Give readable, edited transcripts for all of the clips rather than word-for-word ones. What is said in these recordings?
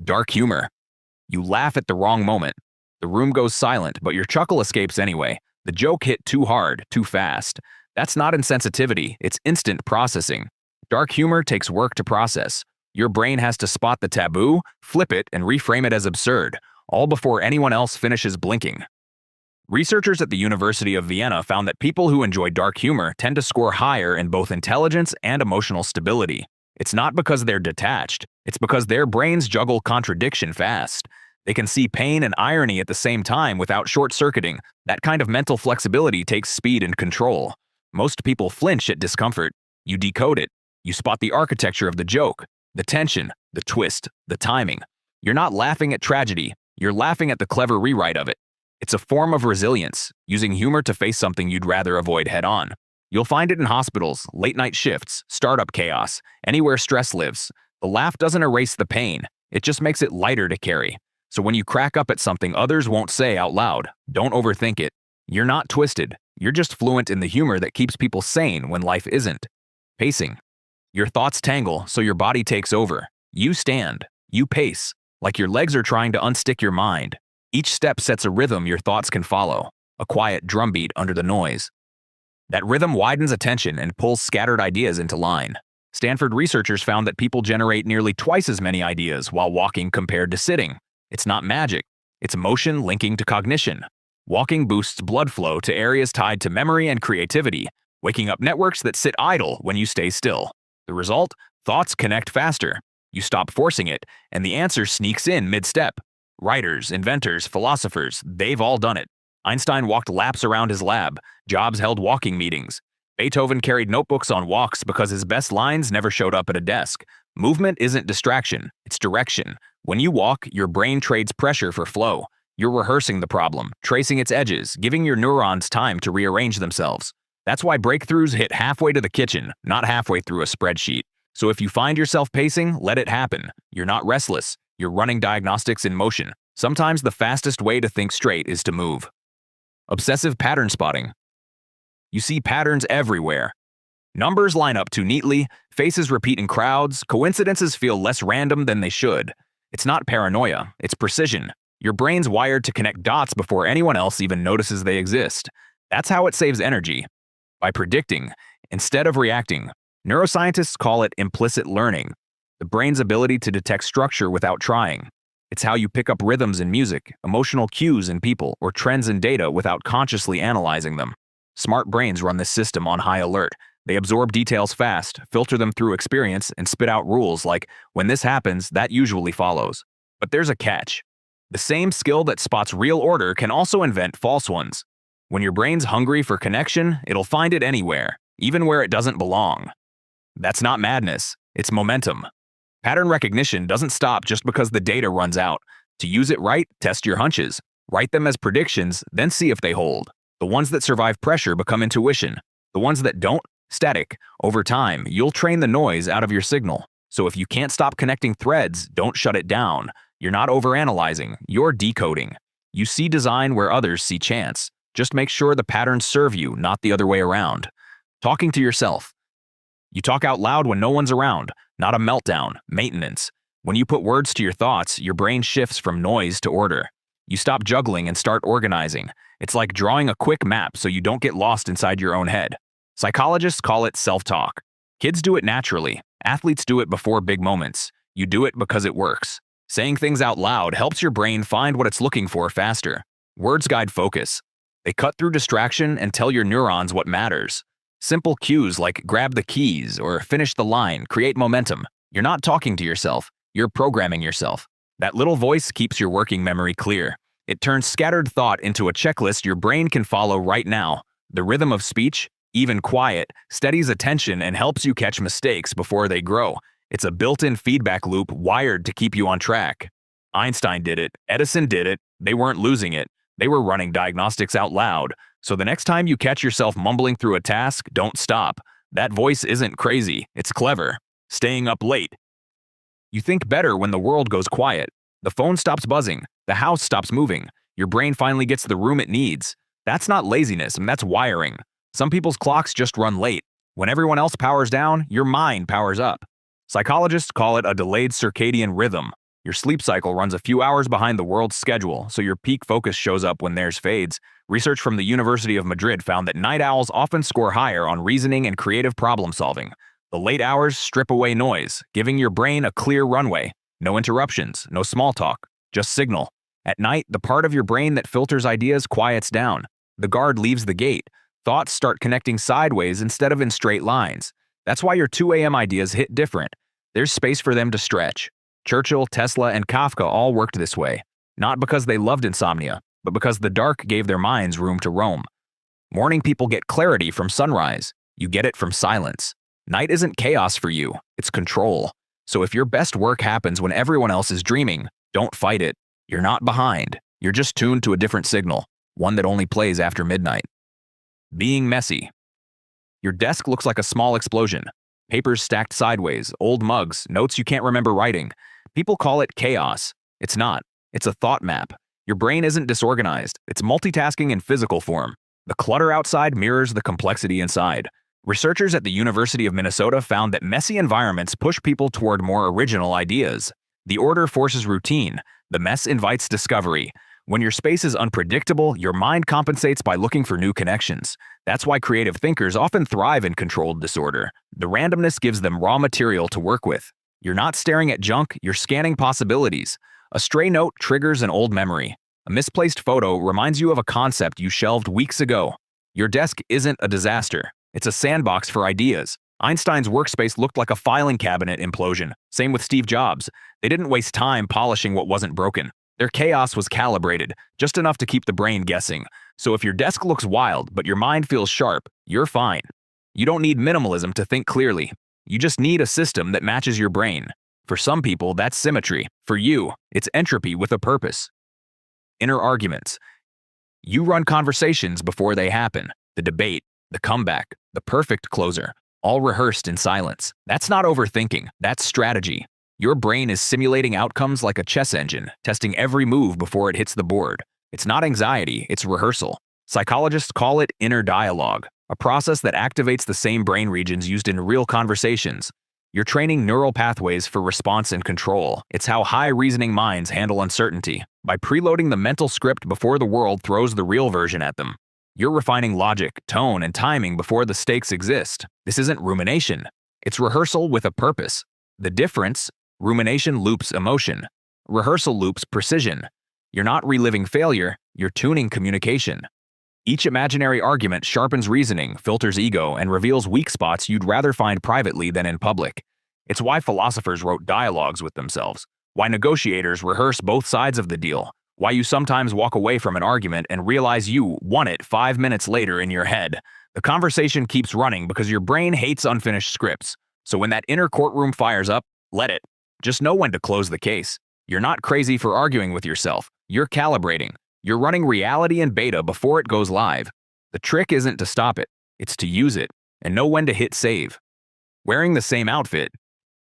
Dark humor. You laugh at the wrong moment. The room goes silent, but your chuckle escapes anyway. The joke hit too hard, too fast. That's not insensitivity, it's instant processing. Dark humor takes work to process. Your brain has to spot the taboo, flip it, and reframe it as absurd, all before anyone else finishes blinking. Researchers at the University of Vienna found that people who enjoy dark humor tend to score higher in both intelligence and emotional stability. It's not because they're detached, it's because their brains juggle contradiction fast. They can see pain and irony at the same time without short-circuiting. That kind of mental flexibility takes speed and control. Most people flinch at discomfort. You decode it. You spot the architecture of the joke, the tension, the twist, the timing. You're not laughing at tragedy. You're laughing at the clever rewrite of it. It's a form of resilience, using humor to face something you'd rather avoid head-on. You'll find it in hospitals, late-night shifts, startup chaos, anywhere stress lives. The laugh doesn't erase the pain. It just makes it lighter to carry. So when you crack up at something others won't say out loud, don't overthink it. You're not twisted. You're just fluent in the humor that keeps people sane when life isn't. Pacing. Your thoughts tangle, so your body takes over. You stand. You pace, like your legs are trying to unstick your mind. Each step sets a rhythm your thoughts can follow, a quiet drumbeat under the noise. That rhythm widens attention and pulls scattered ideas into line. Stanford researchers found that people generate nearly twice as many ideas while walking compared to sitting. It's not magic. It's motion linking to cognition. Walking boosts blood flow to areas tied to memory and creativity, waking up networks that sit idle when you stay still. The result? Thoughts connect faster. You stop forcing it, and the answer sneaks in mid-step. Writers, inventors, philosophers, they've all done it. Einstein walked laps around his lab. Jobs held walking meetings. Beethoven carried notebooks on walks because his best lines never showed up at a desk. Movement isn't distraction, it's direction. When you walk, your brain trades pressure for flow. You're rehearsing the problem, tracing its edges, giving your neurons time to rearrange themselves. That's why breakthroughs hit halfway to the kitchen, not halfway through a spreadsheet. So if you find yourself pacing, let it happen. You're not restless. You're running diagnostics in motion. Sometimes the fastest way to think straight is to move. Obsessive pattern spotting. You see patterns everywhere. Numbers line up too neatly, faces repeat in crowds, coincidences feel less random than they should. It's not paranoia, it's precision. Your brain's wired to connect dots before anyone else even notices they exist. That's how it saves energy. By predicting, instead of reacting. Neuroscientists call it implicit learning, the brain's ability to detect structure without trying. It's how you pick up rhythms in music, emotional cues in people, or trends in data without consciously analyzing them. Smart brains run this system on high alert. They absorb details fast, filter them through experience, and spit out rules like, when this happens, that usually follows. But there's a catch. The same skill that spots real order can also invent false ones. When your brain's hungry for connection, it'll find it anywhere, even where it doesn't belong. That's not madness, it's momentum. Pattern recognition doesn't stop just because the data runs out. To use it right, test your hunches. Write them as predictions, then see if they hold. The ones that survive pressure become intuition. The ones that don't, static. Over time, you'll train the noise out of your signal. So if you can't stop connecting threads, don't shut it down. You're not overanalyzing, you're decoding. You see design where others see chance. Just make sure the patterns serve you, not the other way around. Talking to yourself. You talk out loud when no one's around, not a meltdown, maintenance. When you put words to your thoughts, your brain shifts from noise to order. You stop juggling and start organizing. It's like drawing a quick map so you don't get lost inside your own head. Psychologists call it self-talk. Kids do it naturally. Athletes do it before big moments. You do it because it works. Saying things out loud helps your brain find what it's looking for faster. Words guide focus. They cut through distraction and tell your neurons what matters. Simple cues like grab the keys or finish the line create momentum. You're not talking to yourself, you're programming yourself. That little voice keeps your working memory clear. It turns scattered thought into a checklist your brain can follow right now. The rhythm of speech, even quiet, steadies attention and helps you catch mistakes before they grow. It's a built-in feedback loop wired to keep you on track. Einstein did it, Edison did it, they weren't losing it. They were running diagnostics out loud. So the next time you catch yourself mumbling through a task, don't stop. That voice isn't crazy, it's clever. Staying up late. You think better when the world goes quiet. The phone stops buzzing, the house stops moving, your brain finally gets the room it needs. That's not laziness, that's wiring. Some people's clocks just run late. When everyone else powers down, your mind powers up. Psychologists call it a delayed circadian rhythm. Your sleep cycle runs a few hours behind the world's schedule, so your peak focus shows up when theirs fades. Research from the University of Madrid found that night owls often score higher on reasoning and creative problem solving. The late hours strip away noise, giving your brain a clear runway. No interruptions, no small talk, just signal. At night, the part of your brain that filters ideas quiets down. The guard leaves the gate. Thoughts start connecting sideways instead of in straight lines. That's why your 2 a.m. ideas hit different. There's space for them to stretch. Churchill, Tesla, and Kafka all worked this way, not because they loved insomnia, but because the dark gave their minds room to roam. Morning people get clarity from sunrise. You get it from silence. Night isn't chaos for you, it's control. So if your best work happens when everyone else is dreaming, don't fight it. You're not behind. You're just tuned to a different signal, one that only plays after midnight. Being messy. Your desk looks like a small explosion. Papers stacked sideways, old mugs, notes you can't remember writing. People call it chaos. It's not. It's a thought map. Your brain isn't disorganized. It's multitasking in physical form. The clutter outside mirrors the complexity inside. Researchers at the University of Minnesota found that messy environments push people toward more original ideas. The order forces routine. The mess invites discovery. When your space is unpredictable, your mind compensates by looking for new connections. That's why creative thinkers often thrive in controlled disorder. The randomness gives them raw material to work with. You're not staring at junk, you're scanning possibilities. A stray note triggers an old memory. A misplaced photo reminds you of a concept you shelved weeks ago. Your desk isn't a disaster. It's a sandbox for ideas. Einstein's workspace looked like a filing cabinet implosion. Same with Steve Jobs. They didn't waste time polishing what wasn't broken. Their chaos was calibrated, just enough to keep the brain guessing. So if your desk looks wild, but your mind feels sharp, you're fine. You don't need minimalism to think clearly. You just need a system that matches your brain. For some people, that's symmetry. For you, it's entropy with a purpose. Inner arguments. You run conversations before they happen. The debate, the comeback, the perfect closer, all rehearsed in silence. That's not overthinking, that's strategy. Your brain is simulating outcomes like a chess engine, testing every move before it hits the board. It's not anxiety, it's rehearsal. Psychologists call it inner dialogue, a process that activates the same brain regions used in real conversations. You're training neural pathways for response and control. It's how high-reasoning minds handle uncertainty, by preloading the mental script before the world throws the real version at them. You're refining logic, tone, and timing before the stakes exist. This isn't rumination. It's rehearsal with a purpose. The difference: rumination loops emotion. Rehearsal loops precision. You're not reliving failure, you're tuning communication. Each imaginary argument sharpens reasoning, filters ego, and reveals weak spots you'd rather find privately than in public. It's why philosophers wrote dialogues with themselves, why negotiators rehearse both sides of the deal, why you sometimes walk away from an argument and realize you won it 5 minutes later in your head. The conversation keeps running because your brain hates unfinished scripts. So when that inner courtroom fires up, let it. Just know when to close the case. You're not crazy for arguing with yourself. You're calibrating. You're running reality in beta before it goes live. The trick isn't to stop it, it's to use it, and know when to hit save. Wearing the same outfit.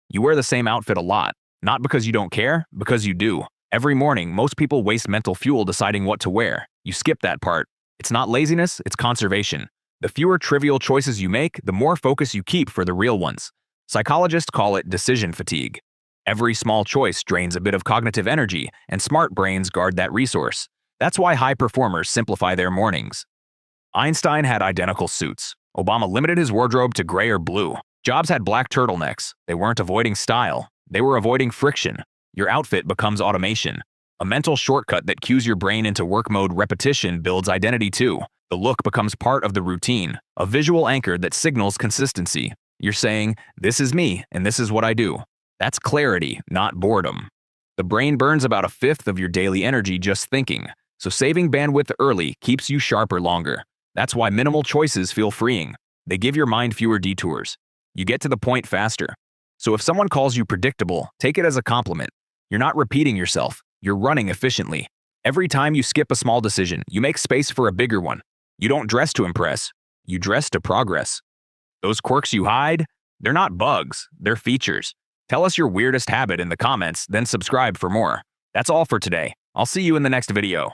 You wear the same outfit a lot, not because you don't care, because you do. Every morning, most people waste mental fuel deciding what to wear. You skip that part. It's not laziness, it's conservation. The fewer trivial choices you make, the more focus you keep for the real ones. Psychologists call it decision fatigue. Every small choice drains a bit of cognitive energy, and smart brains guard that resource. That's why high performers simplify their mornings. Einstein had identical suits. Obama limited his wardrobe to gray or blue. Jobs had black turtlenecks. They weren't avoiding style. They were avoiding friction. Your outfit becomes automation. A mental shortcut that cues your brain into work mode. Repetition builds identity too. The look becomes part of the routine, a visual anchor that signals consistency. You're saying, this is me, and this is what I do. That's clarity, not boredom. The brain burns about a fifth of your daily energy just thinking, so saving bandwidth early keeps you sharper longer. That's why minimal choices feel freeing. They give your mind fewer detours. You get to the point faster. So if someone calls you predictable, take it as a compliment. You're not repeating yourself. You're running efficiently. Every time you skip a small decision, you make space for a bigger one. You don't dress to impress. You dress to progress. Those quirks you hide, they're not bugs, they're features. Tell us your weirdest habit in the comments, then subscribe for more. That's all for today. I'll see you in the next video.